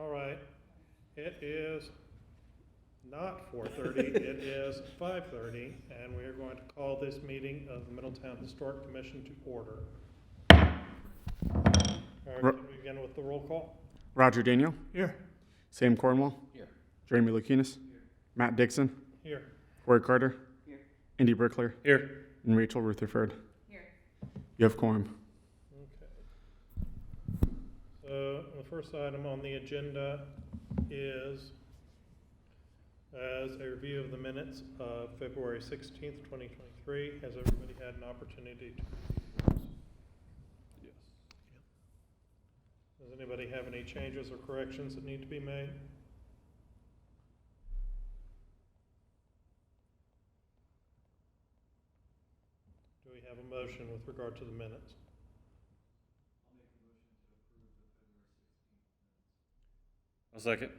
All right. It is not 4:30, it is 5:30, and we are going to call this meeting of the Middletown Historic Commission to order. All right, can we begin with the roll call? Roger Daniel. Here. Sam Cornwall. Here. Jeremy Lukinas. Here. Matt Dixon. Here. Corey Carter. Here. Andy Brickler. Here. And Rachel Rutherford. Here. You have quorum. Okay. So the first item on the agenda is as a review of the minutes of February 16th, 2023. Has everybody had an opportunity to review those? Yes. Does anybody have any changes or corrections that need to be made? Do we have a motion with regard to the minutes? A second.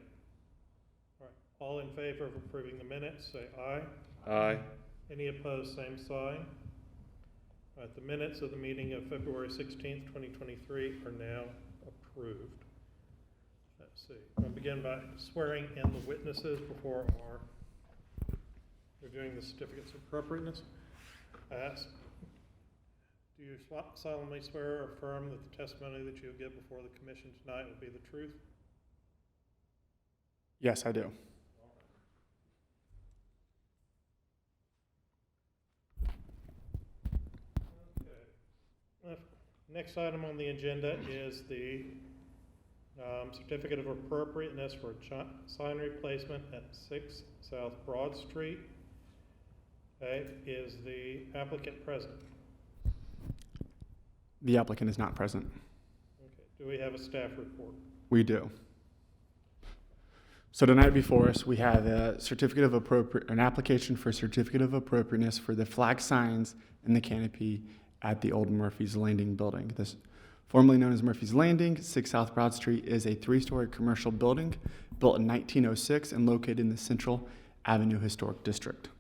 All right. All in favor of approving the minutes, say aye. Aye. Any opposed, same sign. All right, the minutes of the meeting of February 16th, 2023 are now approved. Let's see. We'll begin by swearing in the witnesses before our reviewing the certificates of appropriateness. I ask, do you solemnly swear or affirm that the testimony that you will give before the commission tonight will be the truth? Yes, I do. Okay. Next item on the agenda is the certificate of appropriateness for a sign replacement at 6 South Broad Street. Okay. Is the applicant present? The applicant is not present. Okay. Do we have a staff report? We do. So tonight before us, we have an application for certificate of appropriateness for the flag signs and the canopy at the old Murphy's Landing building. This, formerly known as Murphy's Landing, 6 South Broad Street, is a 3-story commercial building built in 1906 and located in the Central Avenue Historic District.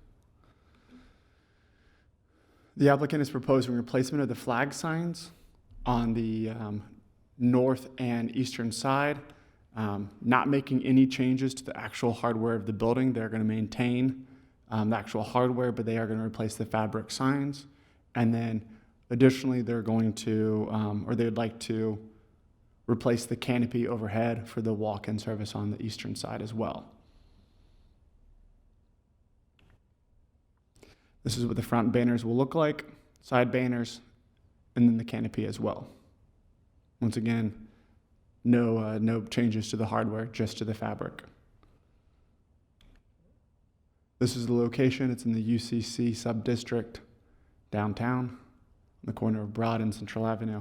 The applicant is proposing replacement of the flag signs on the north and eastern side, not making any changes to the actual hardware of the building. They're going to maintain the actual hardware, but they are going to replace the fabric signs. And then additionally, they're going to, or they'd like to replace the canopy overhead for the walk-in service on the eastern side as well. This is what the front banners will look like, side banners, and then the canopy as well. Once again, no changes to the hardware, just to the fabric. This is the location. It's in the UCC sub-district downtown, on the corner of Broad and Central Avenue.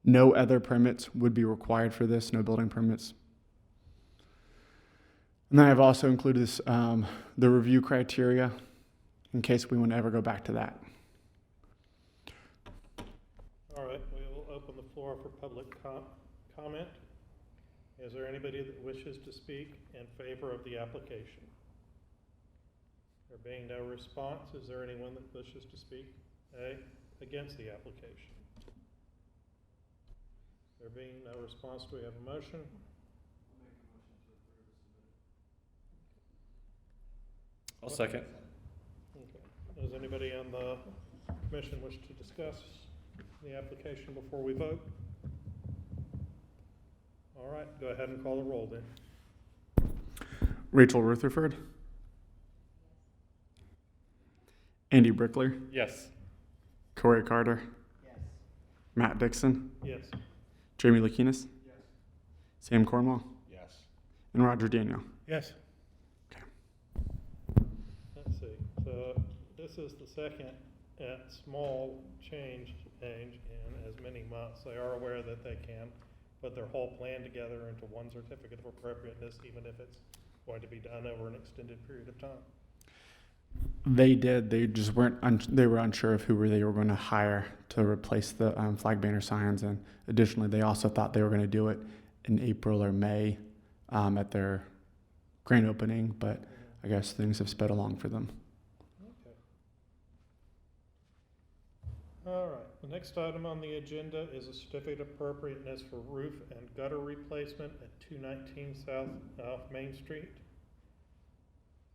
No other permits would be required for this, no building permits. And then I've also included this, the review criteria in case we want to ever go back to that. All right, we will open the floor for public comment. Is there anybody that wishes to speak in favor of the application? There being no response, is there anyone that wishes to speak against the application? There being no response, do we have a motion? I'll second. Okay. Does anybody on the commission wish to discuss the application before we vote? All right, go ahead and call the roll then. Rachel Rutherford. Andy Brickler. Yes. Corey Carter. Yes. Matt Dixon. Yes. Jeremy Lukinas. Yes. Sam Cornwall. Yes. And Roger Daniel. Yes. Okay. Let's see, so this is the second small change in as many months. They are aware that they can put their whole plan together into one certificate of appropriateness, even if it's going to be done over an extended period of time. They did. They just weren't. They were unsure of who they were going to hire to replace the flag banner signs, and additionally, they also thought they were going to do it in April or May at their grand opening. But I guess things have sped along for them. Okay. All right, the next item on the agenda is a certificate of appropriateness for roof and gutter replacement at 219 South Main Street.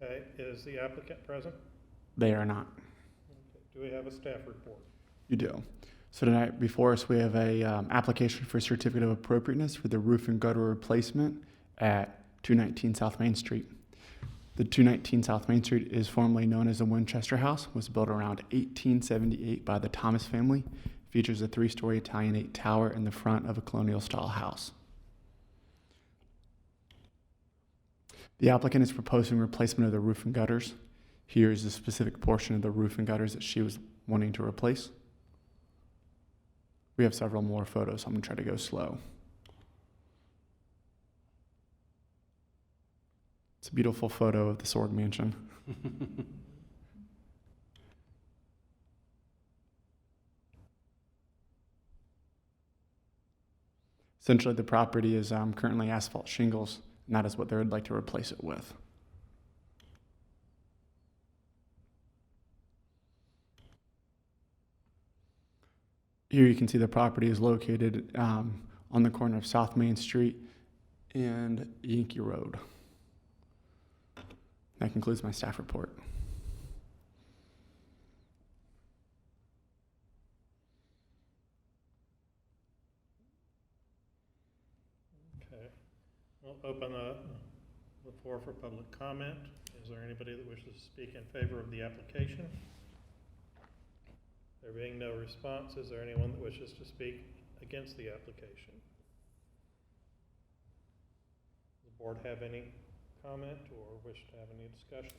Okay, is the applicant present? They are not. Okay. Do we have a staff report? You do. So tonight before us, we have a application for certificate of appropriateness for the roof and gutter replacement at 219 South Main Street. The 219 South Main Street is formerly known as the Winchester House, was built around 1878 by the Thomas family. Features a 3-story Italianate tower in the front of a colonial-style house. The applicant is proposing replacement of the roof and gutters. Here is the specific portion of the roof and gutters that she was wanting to replace. We have several more photos, so I'm going to try to go slow. It's a beautiful photo of the Sword Mansion. Essentially, the property is currently asphalt shingles, and that is what they would like to replace it with. Here you can see the property is located on the corner of South Main Street and Yankee Road. That concludes my staff report. Okay, we'll open the floor for public comment. Is there anybody that wishes to speak in favor of the application? There being no response, is there anyone that wishes to speak against the application? Does the board have any comment or wish to have any discussion?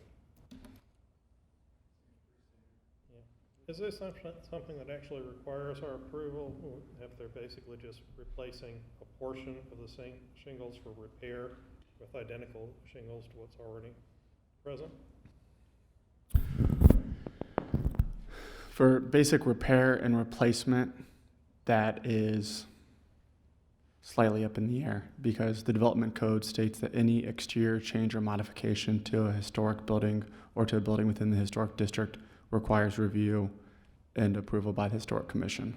Yeah. Is this something that actually requires our approval, or if they're basically just replacing a portion of the same shingles for repair with identical shingles to what's already present? For basic repair and replacement, that is slightly up in the air because the development code states that any exterior change or modification to a historic building or to a building within the historic district requires review and approval by the Historic Commission.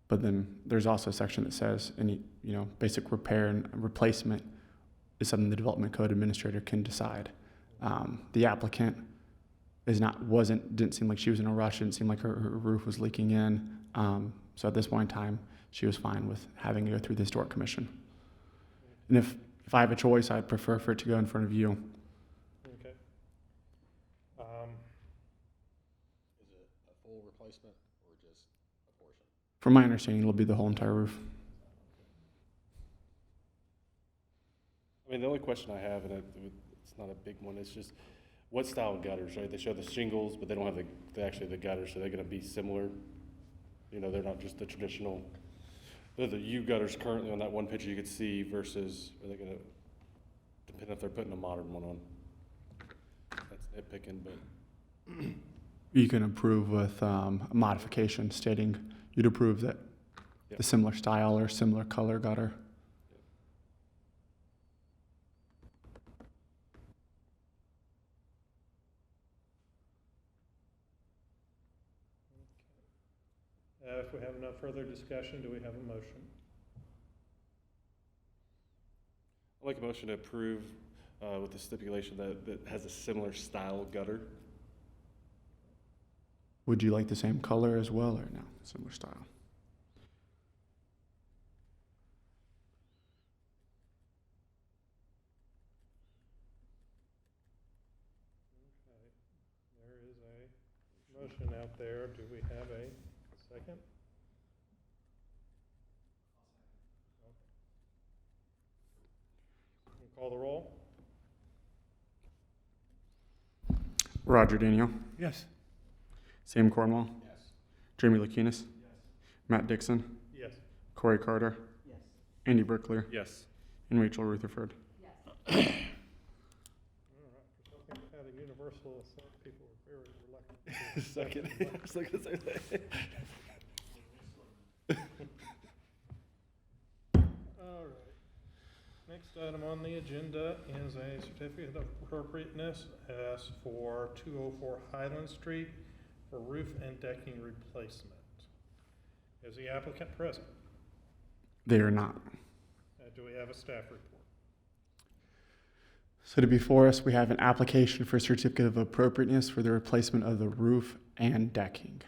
But then there's also a section that says any, basic repair and replacement is something the development code administrator can decide. The applicant didn't seem like she was in a rush, didn't seem like her roof was leaking in. So at this point in time, she was fine with having to go through the Historic Commission. And if I have a choice, I'd prefer for it to go in front of you. Okay. Is it a full replacement or just a portion? From my understanding, it'll be the whole entire roof. I mean, the only question I have, and it's not a big one, it's just what style of gutters, right? They show the shingles, but they don't have the gutters, so they're going to be similar. They're not just the traditional. They're the U gutters currently on that one picture you could see versus are they going to, depending if they're putting a modern one on. That's nitpicking, but. You can approve with a modification stating you'd approve that the similar style or similar color gutter. If we have no further discussion, do we have a motion? I'd like a motion to approve with the stipulation that has a similar style gutter. Would you like the same color as well or no? Similar style. Okay. There is a motion out there. Do we have a second? Call the roll. Roger Daniel. Yes. Sam Cornwall. Yes. Jamie Lukinas. Matt Dixon. Yes. Corey Carter. Yes. Andy Brickler. Yes. And Rachel Rutherford. Yes. All right. For something that had a universal assent, people were very reluctant. Second. I was like, say that. All right. Next item on the agenda is a certificate of appropriateness as for 204 Highland Street. for roof and decking replacement. Is the applicant present? They are not. Do we have a staff report? So before us, we have an application for certificate of appropriateness for the replacement of the roof and decking.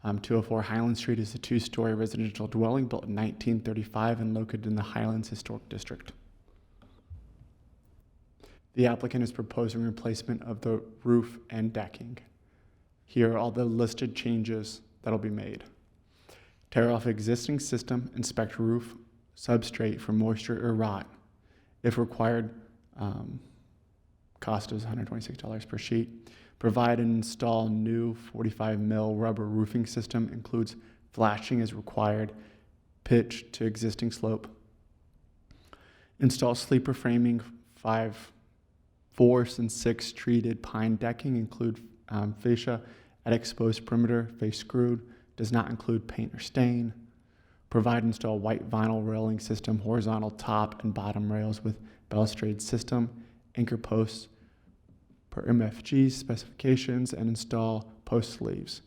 204 Highland Street is a two-story residential dwelling built in 1935 and located in the Highlands Historic District. The applicant is proposing replacement of the roof and decking. Here are all the listed changes that'll be made. Tear off existing system, inspect roof substrate for moisture or rot. If required, cost is $126 per sheet. Provide and install new 45 mil rubber roofing system, includes flashing as required, pitch to existing slope. Install sleeper framing, 5 force and 6 treated pine decking, include fascia at exposed perimeter, face screwed, does not include paint or stain. Provide and install white vinyl railing system, horizontal top and bottom rails with balustrade system, anchor posts per MFG specifications, and install post sleeves,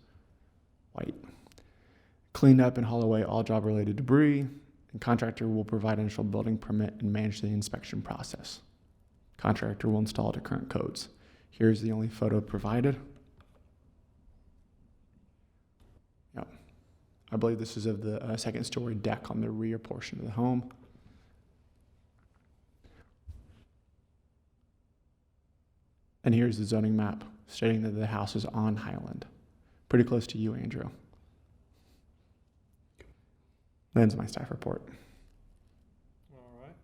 white. Clean up and haul away all job-related debris, and contractor will provide initial building permit and manage the inspection process. Contractor will install to current codes. Here's the only photo provided. Yep. I believe this is of the second-story deck on the rear portion of the home. And here's the zoning map stating that the house is on Highland. Pretty close to you, Andrew. That's my staff report. All right.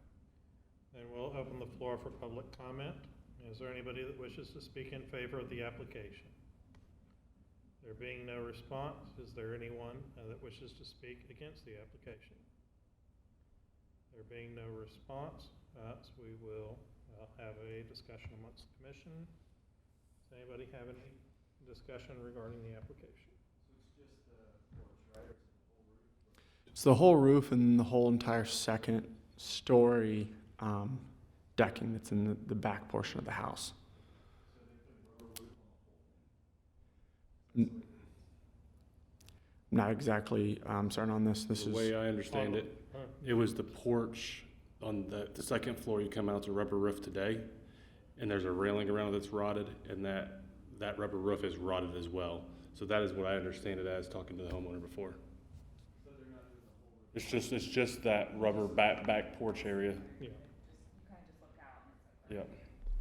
Then we'll open the floor for public comment. Is there anybody that wishes to speak in favor of the application? There being no response, is there anyone that wishes to speak against the application? There being no response, we will have a discussion amongst the commission. Does anybody have any discussion regarding the application? It's the whole roof and the whole entire second story decking that's in the back portion of the house. I'm not exactly certain on this. This The is way I understand it, it was the porch on the second floor. You come out, it's a rubber roof today, and there's a railing around it that's rotted, and that rubber roof is rotted as well. So that is what I understand it as, talking to the homeowner before. It's just that rubber back porch area. Yeah. Yeah.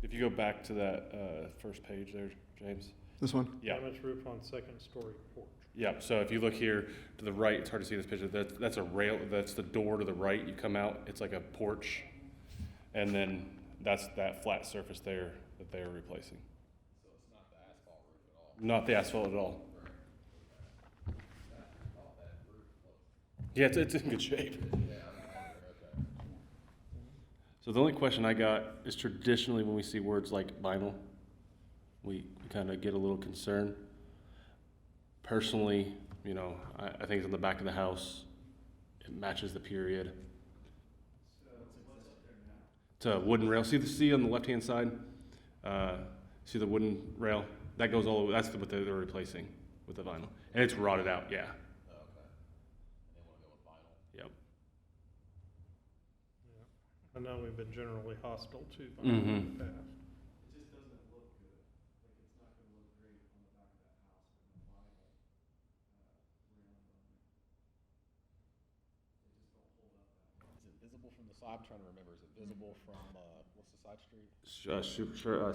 If you go back to that first page there, James. this one. Yeah. Damaged roof on second story porch. Yeah. So if you look here to the right, it's hard to see this picture. That's a rail. That's the door to the right. You come out. It's like a porch, and then that's that flat surface there that they are replacing. So it's not the asphalt roof at all? Not the asphalt at all. All that roof looks. Yeah, it's in good shape. Yeah, I'm okay. So the only question I got is traditionally when we see words like vinyl, we kind of get a little concerned. Personally, you know, I think it's on the back of the house. It matches the period. It's a wooden rail. See on the left-hand side? See the wooden rail? That goes all the way. That's what they're replacing with the vinyl. And it's rotted out, yeah. Oh, okay. And they wanna go with vinyl? Yep. I know we've been generally hostile to vinyl in the past. It just doesn't look good. Like, it's not gonna look great on the back of that house with the vinyl railing on it. They just don't hold up that well. Is it visible from the side? I'm trying to remember. Is it visible from, what's the side street? Superior.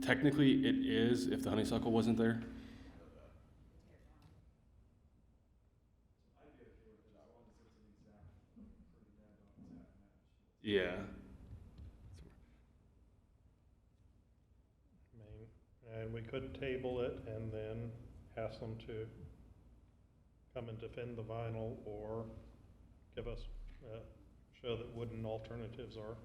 Technically, it is if the honeysuckle wasn't there. I'd be okay with it as long as it's an exact, pretty bad on exact match. Yeah. I mean, and we could table it and then ask them to come and defend the vinyl or give us, show that wooden alternatives are.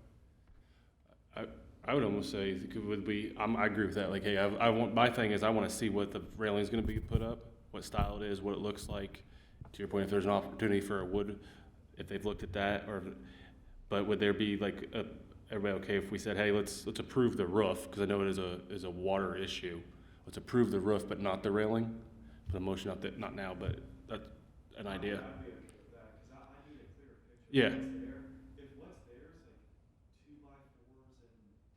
I would almost say I agree with that. Like, hey, I want, my thing is I want to see what the railing is going to be put up, what style it is, what it looks like. To your point, if there's an opportunity for a wood, if they've looked at that, but would there be like everybody okay if we said, hey, let's approve the roof because I know it is a water issue. let's approve the roof but not the railing. Put a motion out that, not now, but that's an idea. I'd be okay with that, cause I need a clearer picture Yeah. of what's there. If what's there is like 2x4s and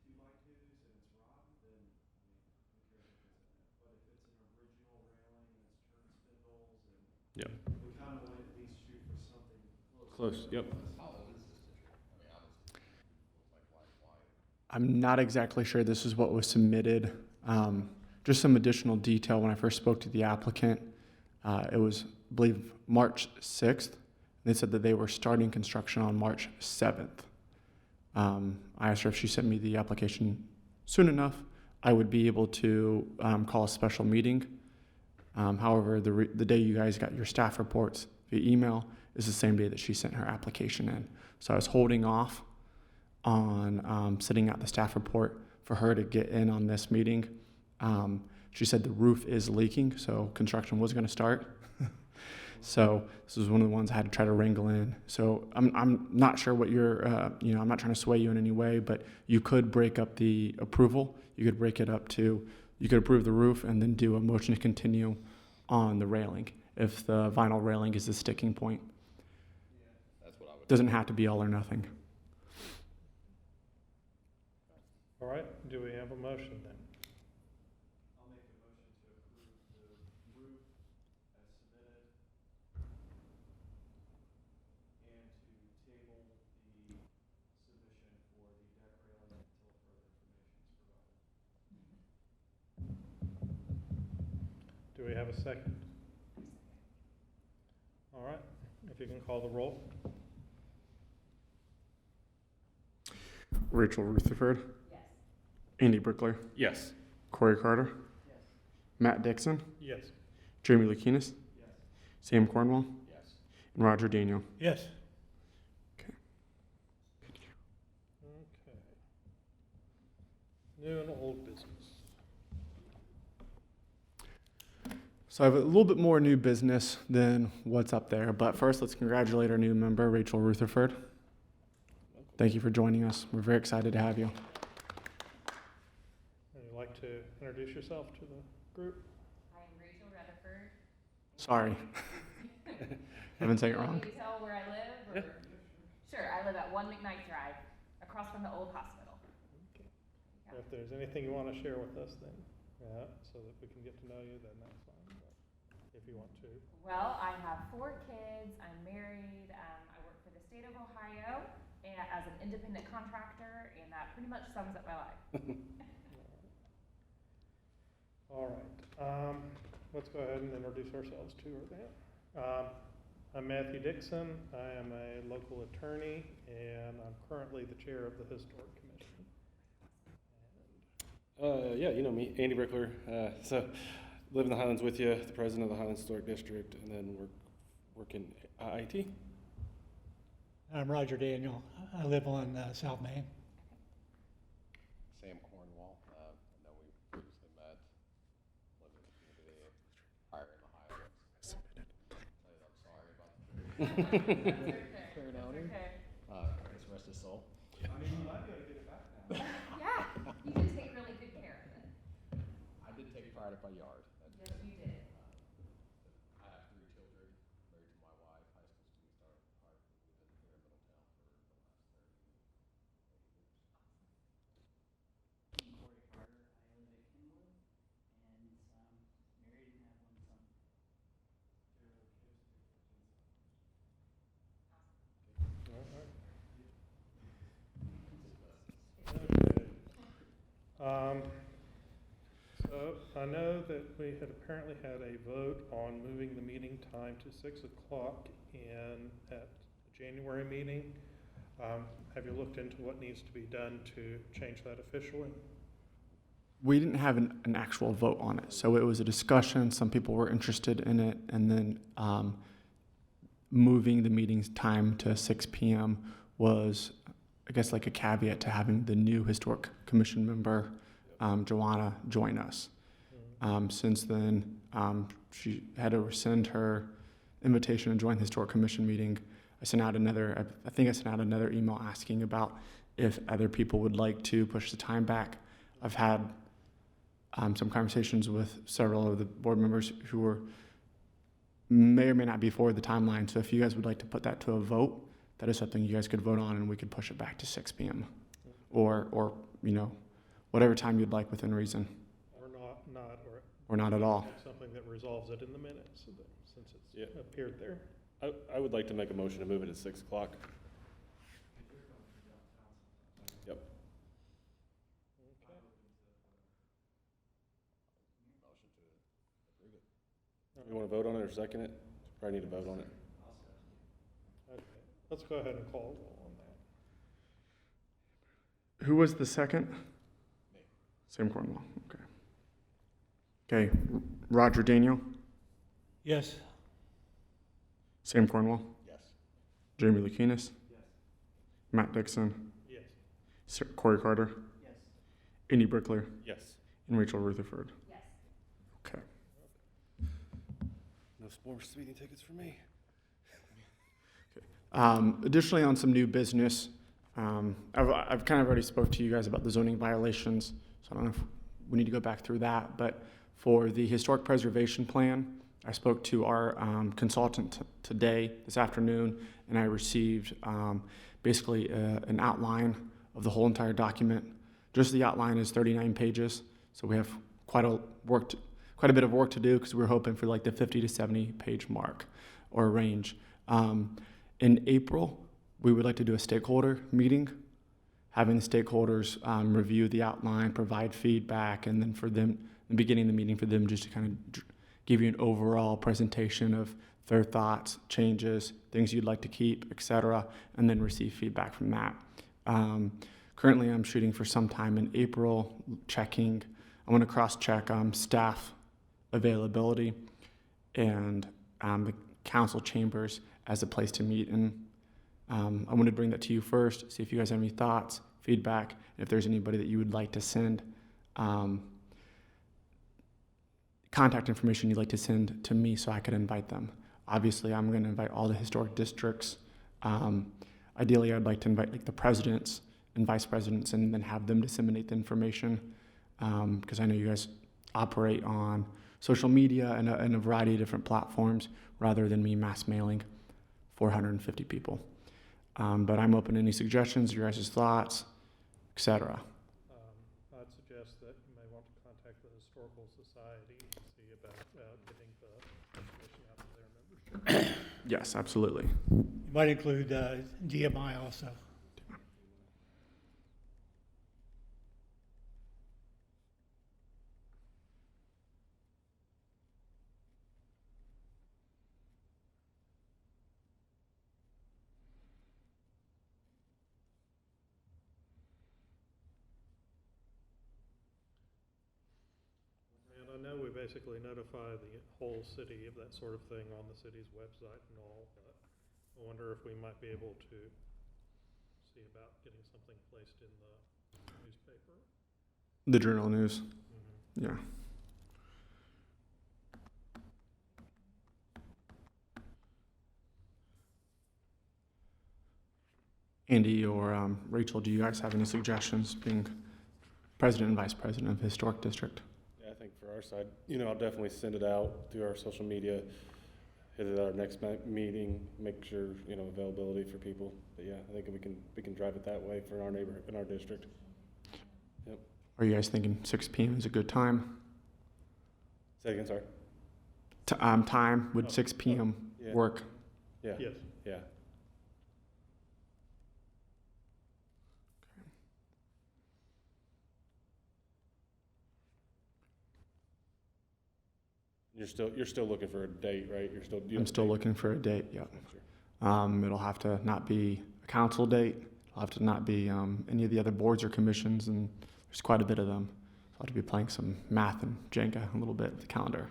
2x2s and it's rotten, then, who cares what goes in it? But if it's an original railing and it's turn spindles and Yep. we kinda wanna at least shoot for something Close, to yep. what it was. How old is this picture? I mean, obviously, it looks like white. I'm not exactly sure this is what was submitted. Just some additional detail when I first spoke to the applicant. It was, I believe, March 6th. They said that they were starting construction on March 7th. I asked her if she sent me the application soon enough, I would be able to call a special meeting. However, the day you guys got your staff reports via email is the same day that she sent her application in. So I was holding off on sending out the staff report for her to get in on this meeting. She said the roof is leaking, so construction was going to start. So this was one of the ones I had to try to wrangle in. So I'm not sure what you're, I'm not trying to sway you in any way, but you could break up the approval. You could break it up to, you could approve the roof and then do a motion to continue on the railing if the vinyl railing is the sticking point. That's what I would. Doesn't have to be all or nothing. All right, do we have a motion then? I'll make a motion to approve the roof as submitted and to table the submission for the deck railing until further information is provided. Do we have a second? All right, if you can call the roll. Rachel Rutherford, Yes. Andy Brickler, Yes. Corey Carter, Yes. Matt Dixon, Yes. Jeremy Lukinas, Yes. Sam Cornwall, Yes. and Roger Daniel. Yes. Okay. Okay. New and old business. So I have a little bit more new business than what's up there, but first let's congratulate our new member, Rachel Rutherford. Thank you for joining us. We're very excited to have you. Would you like to introduce yourself to the group? I am Rachel Rutherford. Sorry. Haven't said it wrong. Can you tell where I live? Or? Sure, I live at 1 McKnight Drive, across from the old hospital. Yeah. If there's anything you want to share with us, then, so that we can get to know you, then that's fine. But if you want to. Well, I have 4 kids. I'm married. I work for the state of Ohio as an independent contractor, and that pretty much sums up my life. All right. Let's go ahead and introduce ourselves to her then. I'm Matthew Dixon. I am a local attorney, and I'm currently the chair of the Historic Commission. Yeah, you know me, Andy Brickler. So live in the Highlands with you, the president of the Highlands Historic District, and then work in IT. I'm Roger Daniel. I live on South Main. Sam Cornwall. I know we previously met. Lived in the community prior in the Highlands. Tell you I'm sorry about the fair downing. Okay. Just rest his soul. I mean, you might be able to get it back now. Yeah, you did take really good care of it. I did take pride in my yard. Yes, you did. I have 3 children, married to my wife, high school student star. We've been here in Middletown for the last 30 years. Corey Carter. I live at Kenwood and married and have 1 son. All right. Okay. So I know that we had apparently had a vote on moving the meeting time to 6 o'clock at the January meeting. Have you looked into what needs to be done to change that officially? We didn't have an actual vote on it, so it was a discussion. Some people were interested in it, and then moving the meeting's time to 6 p.m. was, I guess, like a caveat to having the new Historic Commission member, Joanna, join us. Since then, she had to rescind her invitation to join the Historic Commission meeting. I think I sent out another email asking about if other people would like to push the time back. I've had some conversations with several of the board members who were may or may not be for the timeline. So if you guys would like to put that to a vote, that is something you guys could vote on, and we could push it back to 6 p.m. or whatever time you'd like within reason, or not at all. Something that resolves it in the minutes, so that, since it's Yeah. appeared there. I would like to make a motion to move it at 6 o'clock. Yep. Motion to approve it. You want to vote on it or second it? Probably need to vote on it. Okay, let's go ahead and call roll on that. Who was the second? Me. Sam Cornwall. Okay. Okay. Roger Daniel, Yes. Sam Cornwall, Yes. Jamie Lukinas, Matt Dixon, Yes. Corey Carter, Yes. Andy Brickler, Yes. and Rachel Rutherford. Yes. Okay. No more speeding tickets for me. Additionally, on some new business, I've kind of already spoke to you guys about the zoning violations, so I don't know if we need to go back through that. But for the historic preservation plan, I spoke to our consultant today, this afternoon, and I received basically an outline of the whole entire document. Just the outline is 39 pages, so we have quite a bit of work to do because we're hoping for like the 50 to 70 page mark or range. In April, we would like to do a stakeholder meeting, having the stakeholders review the outline, provide feedback, and then for them, beginning the meeting for them just to kind of give you an overall presentation of their thoughts, changes, things you'd like to keep, etc., and then receive feedback from that. Currently, I'm shooting for sometime in April, checking. I want to cross-check staff availability and the council chambers as a place to meet. And I want to bring that to you first, see if you guys have any thoughts, feedback, and if there's anybody that you would like to send contact information you'd like to send to me so I could invite them. Obviously, I'm going to invite all the historic districts. Ideally, I'd like to invite like the presidents and vice presidents and then have them disseminate the information because I know you guys operate on social media and a variety of different platforms rather than me mass mailing 450 people. But I'm open to any suggestions, your guys' thoughts, etc. I'd suggest that you may want to contact the Historical Society and see about getting the information out to their members. Yes, absolutely. You might include DMI also. And I know we basically notify the whole city of that sort of thing on the city's website and all, but I wonder if we might be able to see about getting something placed in the newspaper. The Journal News, Mm-hmm. yeah. Andy or Rachel, do you guys have any suggestions being president and vice president of Historic District? Yeah, I think for our side, I'll definitely send it out through our social media, hit it at our next meeting, make sure, availability for people. But yeah, I think we can drive it that way for our neighborhood, in our district. Yep. Are you guys thinking 6 p.m. is a good time? Say it again, sorry. Time, would 6 p.m. Yeah. work? Yeah. Yes. Yeah. You're still looking for a date, right? I'm still looking for a date, yeah. Sure. It'll have to not be a council date. It'll have to not be any of the other boards or commissions, and there's quite a bit of them. I'll have to be playing some math and Jenga a little bit with the calendar.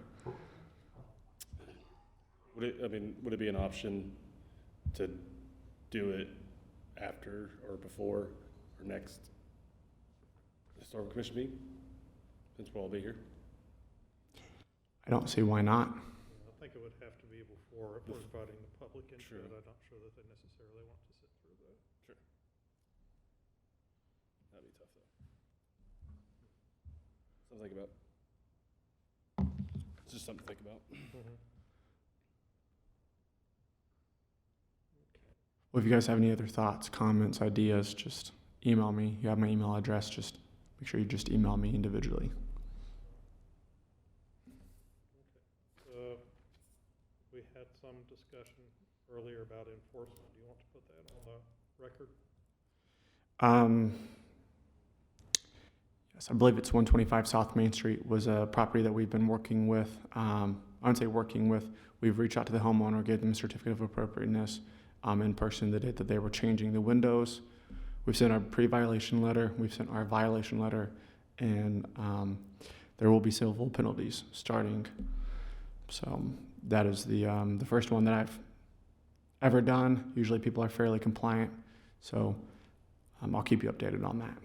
Would it be an option to do it after or before our next historical commission meeting? Since we'll all be here. I don't see why not. I think it would have to be before if we're inviting the public into True. it. I'm not sure that they necessarily want to sit through that. Sure. That'd be tough though. Something to think about. just something to think about. Mhm. Well, if you guys have any other thoughts, comments, ideas, just email me. You have my email address. Just make sure you just email me individually. So, we had some discussion earlier about enforcement. Do you want to put that on the record? Yes, I believe it's 125 South Main Street was a property that we've been working with. I wouldn't say working with. We've reached out to the homeowner, gave them a certificate of appropriateness in person the date that they were changing the windows. We've sent our pre-violation letter. We've sent our violation letter, and there will be civil penalties starting. So that is the first one that I've ever done. Usually people are fairly compliant, so I'll keep you updated on that.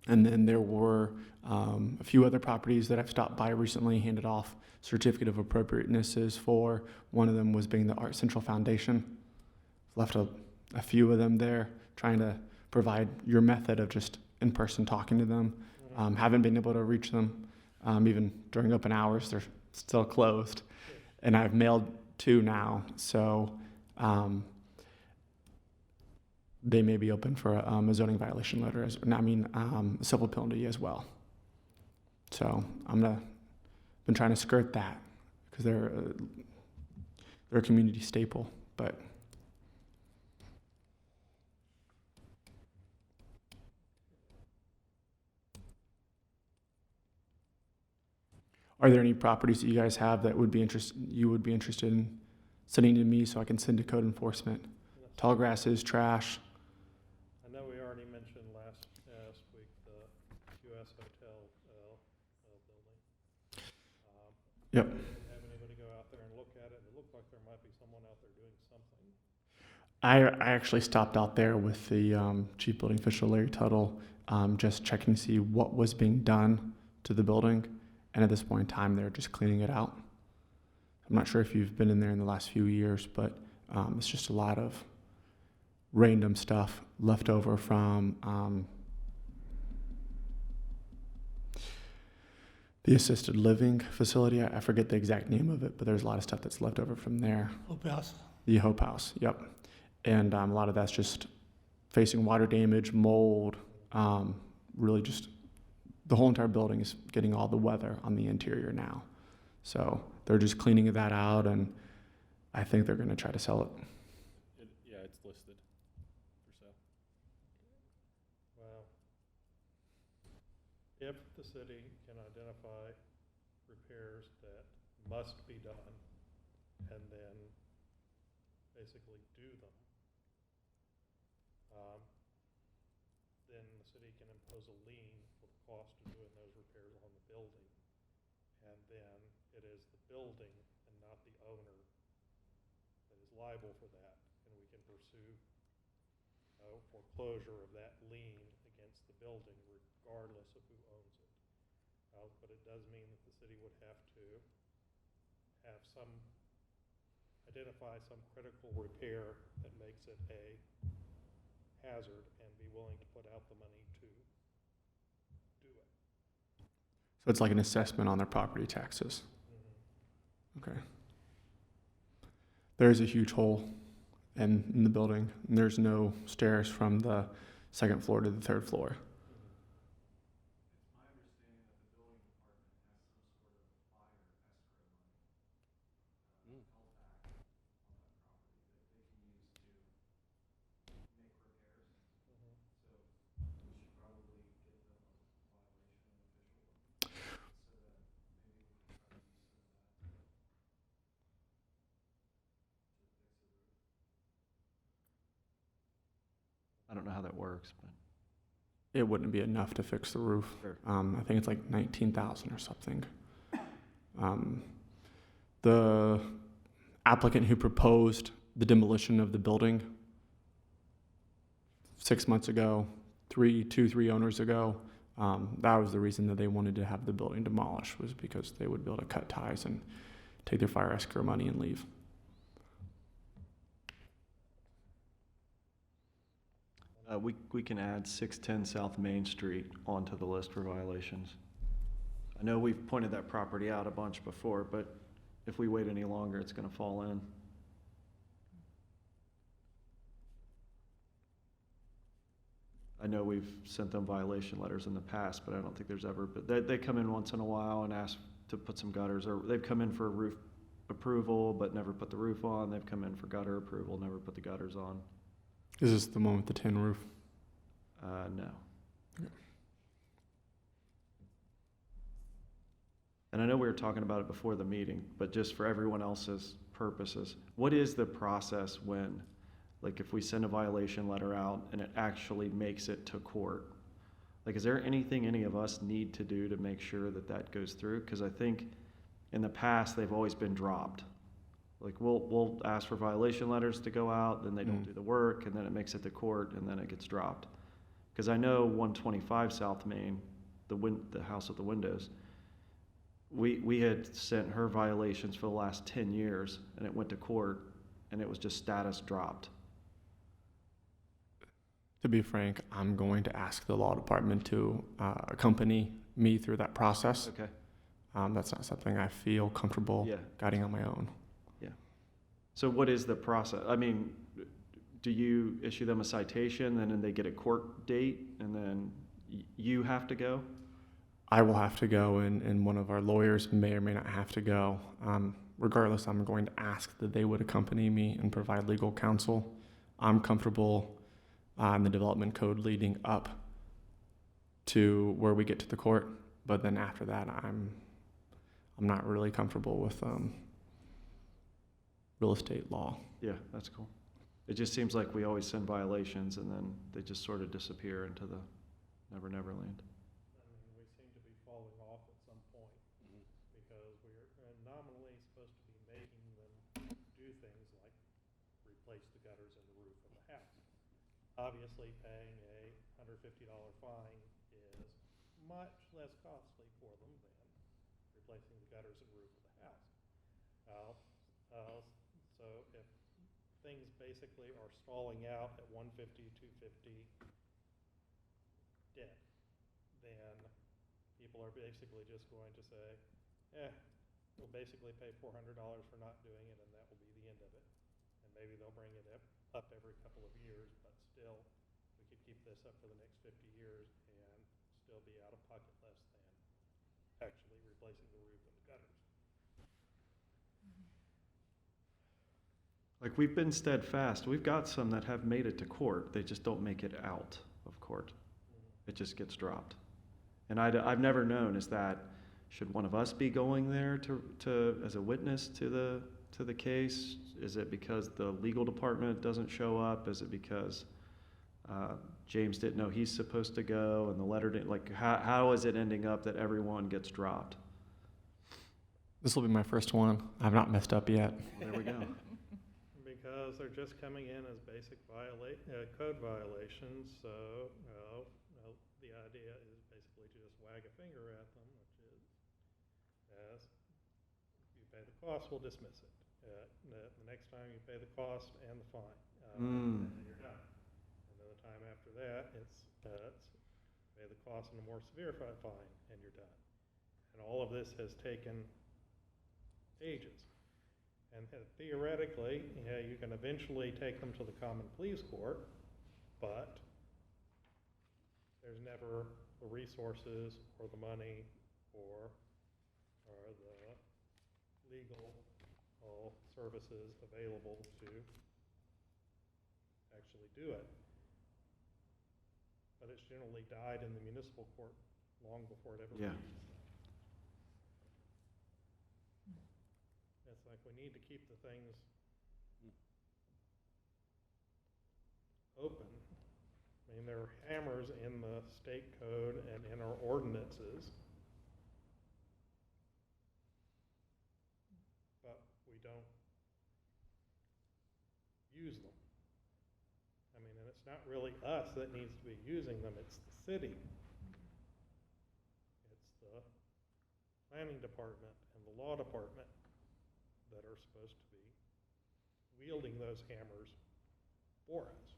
And then there were a few other properties that I've stopped by recently, handed off certificate of appropriatenesses for. One of them was being the Art Central Foundation. Left a few of them there, trying to provide your method of just in-person talking to them. Haven't been able to reach them. Even during open hours, they're still closed. And I've mailed 2 now, so they may be open for a zoning violation letter, a civil penalty as well. So been trying to skirt that because they're a community staple. But are there any properties that you guys have that you would be interested in sending to me so I can send to code enforcement? Tall grasses, trash. I know we already mentioned last week the QS Hotel building. Yep. Didn't have anybody go out there and look at it. It looked like there might be someone out there doing something. I actually stopped out there with the chief building official, Larry Tuttle, just checking to see what was being done to the building. And at this point in time, they're just cleaning it out. I'm not sure if you've been in there in the last few years, but it's just a lot of random stuff left over from the assisted living facility. I forget the exact name of it, but there's a lot of stuff that's left over from there. Hope House. The Hope House, yep. And a lot of that's just facing water damage, mold, really just the whole entire building is getting all the weather on the interior now. So they're just cleaning that out, and I think they're going to try to sell it. Yeah, it's listed for sale. Well, if the city can identify repairs that must be done and then basically do them, then the city can impose a lien for the cost of doing those repairs on the building. And then it is the building and not the owner that is liable for that. And we can pursue foreclosure of that lien against the building regardless of who owns it. But it does mean that the city would have to identify some critical repair that makes it a hazard and be willing to put out the money to do it. So it's like an assessment on their property taxes. Okay. There's a huge hole in the building, and there's no stairs from the second floor to the third floor. It's my understanding that the building department has some sort of fire escrow money held back on that property that they can use to make repairs. So we should probably get them a violation official so that maybe we can try to use some of that to fix the roof. I don't know how that works, but It wouldn't be enough to fix the roof. Sure. I think it's like 19,000 or something. The applicant who proposed the demolition of the building 6 months ago, three owners ago, that was the reason that they wanted to have the building demolished, was because they would be able to cut ties and take their fire escrow money and leave. we can add 610 South Main Street onto the list for violations. I know we've pointed that property out a bunch before, but if we wait any longer, it's gonna fall in. I know we've sent them violation letters in the past, but I don't think there's ever, but they come in once in a while and ask to put some gutters, or they've come in for a roof approval, but never put the roof on. They've come in for gutter approval, never put the gutters on. Is this the one with the tin roof? No. And I know we were talking about it before the meeting, but just for everyone else's purposes, what is the process when, like, if we send a violation letter out and it actually makes it to court? Like, is there anything any of us need to do to make sure that that goes through? Because I think in the past, they've always been dropped. Like, we'll ask for violation letters to go out, then they don't do the work, and then it makes it to court, and then it gets dropped. Because I know 125 South Main, the house with the windows, we had sent her violations for the last 10 years, and it went to court, and it was just status dropped. To be frank, I'm going to ask the law department to accompany me through that process. Okay. That's not something I feel comfortable Yeah. guiding on my own. Yeah. So what is the process? I mean, do you issue them a citation, and then they get a court date, and then you have to go? I will have to go, and one of our lawyers may or may not have to go. Regardless, I'm going to ask that they would accompany me and provide legal counsel. I'm comfortable in the development code leading up to where we get to the court, but then after that, I'm not really comfortable with real estate law. Yeah, that's cool. It just seems like we always send violations, and then they just sort of disappear into the Never Never Land. I mean, we seem to be falling off at some point because we're nominally supposed to be making them do things like replace the gutters in the roof of the house. Obviously, paying a $150 fine is much less costly for them than replacing the gutters and roof of the house. So if things basically are stalling out at 150, 250 debt, then people are basically just going to say, we'll basically pay $400 for not doing it, and that will be the end of it. And maybe they'll bring it up every couple of years, but still, we could keep this up for the next 50 years and still be out of pocket less than actually replacing the roof and the gutters. Like, we've been steadfast. We've got some that have made it to court. They just don't make it out of court. It just gets dropped. And I've never known, should one of us be going there to as a witness to the case? Is it because the legal department doesn't show up? Is it because James didn't know he's supposed to go and the letter didn't, like, how is it ending up that everyone gets dropped? This will be my first one. I've not messed up yet. Well, there we go. Because they're just coming in as basic code violations, so the idea is basically to just wag a finger at them, which is, yes, you pay the cost, we'll dismiss it. The next time you pay the cost and the fine, and you're done. And then the time after that, it's pay the cost and a more severe fine, and you're done. And all of this has taken ages. And theoretically, you can eventually take them to the common pleas court, but there's never the resources or the money or the legal services available to actually do it. But it's generally died in the municipal court long before it ever reached. It's like we need to keep the things open. I mean, there are hammers in the state code and in our ordinances, but we don't use them. I mean, and it's not really us that needs to be using them, it's the city. It's the planning department and the law department that are supposed to be wielding those hammers for us.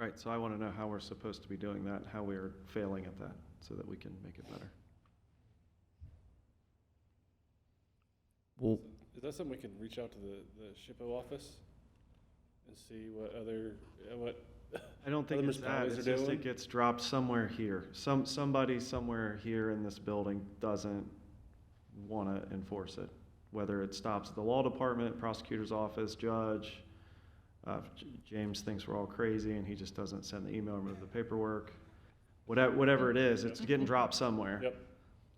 Right, so I want to know how we're supposed to be doing that, how we're failing at that, so that we can make it better. Well, Is that something we can reach out to the SHPO office and see what other, what, I don't think Other it's that, municipalities it's are just doing? it gets dropped somewhere here. Somebody somewhere here in this building doesn't want to enforce it. Whether it stops at the law department, prosecutor's office, judge, James thinks we're all crazy and he just doesn't send the email, remove the paperwork. Whatever it is, it's getting dropped somewhere. Yep.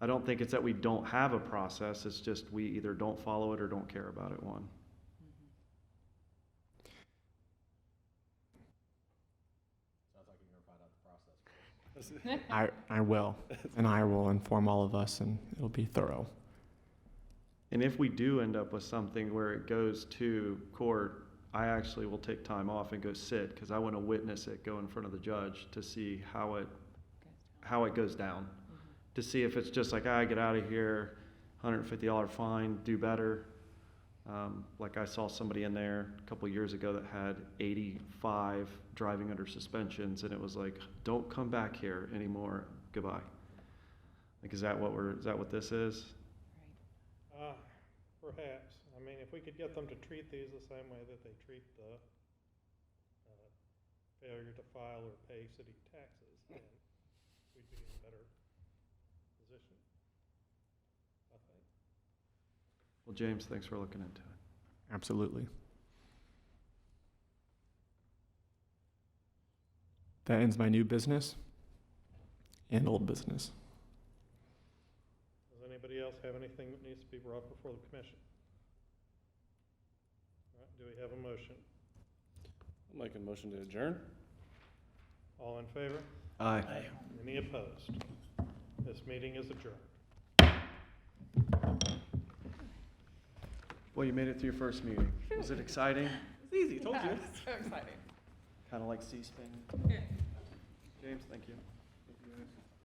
I don't think it's that we don't have a process, it's just we either don't follow it or don't care about it, one. Sounds like you're gonna find out the process first. I will, and I will inform all of us, and it'll be thorough. And if we do end up with something where it goes to court, I actually will take time off and go sit, because I want to witness it go in front of the judge to see how it goes down. To see if it's just like, I get out of here, $150 fine, do better. Like I saw somebody in there a couple years ago that had 85 driving under suspensions, and it was like, don't come back here anymore, goodbye. Like, is that what this is? Perhaps. I mean, if we could get them to treat these the same way that they treat the failure to file or pay city taxes, then we'd be in a better position, I think. Well, James, thanks for looking into it. Absolutely. That ends my new business and old business. Does anybody else have anything that needs to be brought before the commission? All right, do we have a motion? I'll make a motion to adjourn. All in favor? Aye. Any opposed? This meeting is adjourned. Well, you made it through your first meeting. Was it exciting? It's easy, told you. So exciting. Kind of like C-SPAN? James, thank you. Thank you, guys.